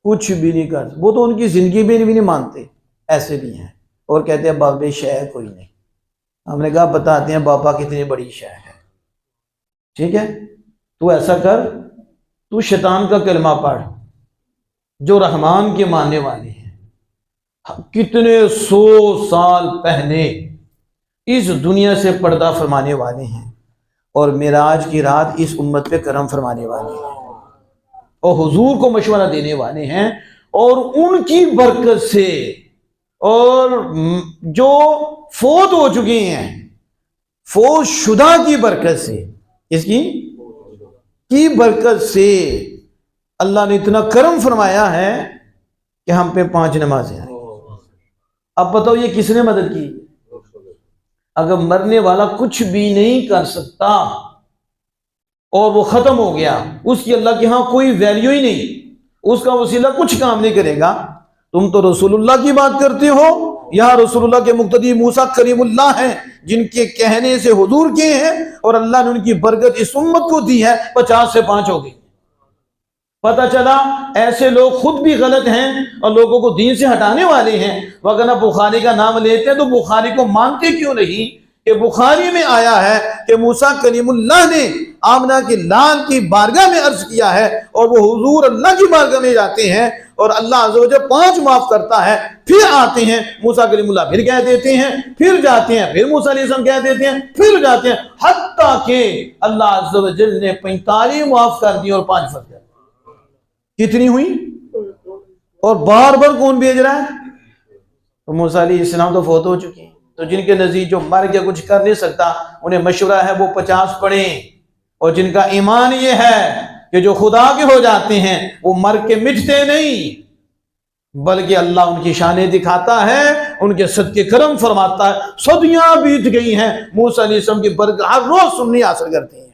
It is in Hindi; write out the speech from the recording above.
कुछ भी नहीं कर, वो तो उनकी जिंदगी में भी नहीं मानते, ऐसे भी हैं। और कहते हैं बाबे शय कोई नहीं। हमने कहा बताते हैं बाबा कितनी बड़ी शय है। ठीक है, तू ऐसा कर, तू शैतान का कलमा पढ़, जो रहमान के मानने वाले हैं, कितने 100 साल पहले इस दुनिया से पर्दा फरमाने वाले हैं और मेराज की रात इस उम्मत पे करम फरमाने वाले हैं और हुजूर को मशवरा देने वाले हैं। और उनकी बरकत से और जो फौत हो चुके हैं, फौत शुदा की बरकत से, इसकी की बरकत से अल्लाह ने इतना करम फरमाया है कि हम पे 5 नमाजें हैं। अब बताओ ये किसने मदद की? अगर मरने वाला कुछ भी नहीं कर सकता और वो खत्म हो गया, उसकी अल्लाह के यहां कोई वैल्यू ही नहीं, उसका वसीला कुछ काम नहीं करेगा। तुम तो रसूलुल्लाह की बात करते हो, यहाँ रसूलुल्लाह के मुक्तदी मूसा करीमुल्लाह हैं, जिनके कहने से हुजूर के हैं और अल्लाह ने उनकी बरकत इस उम्मत को दी है। 50 से 5 हो गई। पता चला ऐसे लोग खुद भी गलत हैं और लोगों को दीन से हटाने वाले हैं। वरना बुखारी का नाम लेते हैं तो बुखारी को मानते क्यों नहीं? कि बुखारी में आया है कि मूसा कलीमुल्लाह ने आमना की लाल की बारगाह में अर्ज किया है और वो हुजूर अल्लाह की बारगाह में जाते हैं और अल्लाह अज़्ज़ व जल 5 माफ करता है, फिर आते हैं मूसा कलीमुल्लाह फिर कह देते हैं, फिर जाते हैं, फिर मूसा अलैहिस्सलाम कह देते हैं, फिर जाते हैं, हत्ता के अल्लाह अज़्ज़ व जल ने 45 माफ कर दिए और 5 फर्ज। कितनी हुई? और बार बार कौन भेज रहा है? तो मूसा अलैहिस्सलाम तो फौत हो चुके हैं। तो जिनके नज़दीक जो मर गया कुछ कर नहीं सकता, उन्हें मशवरा है वो 50 पढ़ें। और जिनका ईमान ये है कि जो खुदा के हो जाते हैं वो मर के मिटते नहीं, बल्कि अल्लाह उनकी शाने दिखाता है, उनके सदके करम फरमाता है। सदियां बीत गई हैं, मूसा अलैहिस्सलाम की बरकत हर रोज सुन्नी हासिल करते हैं।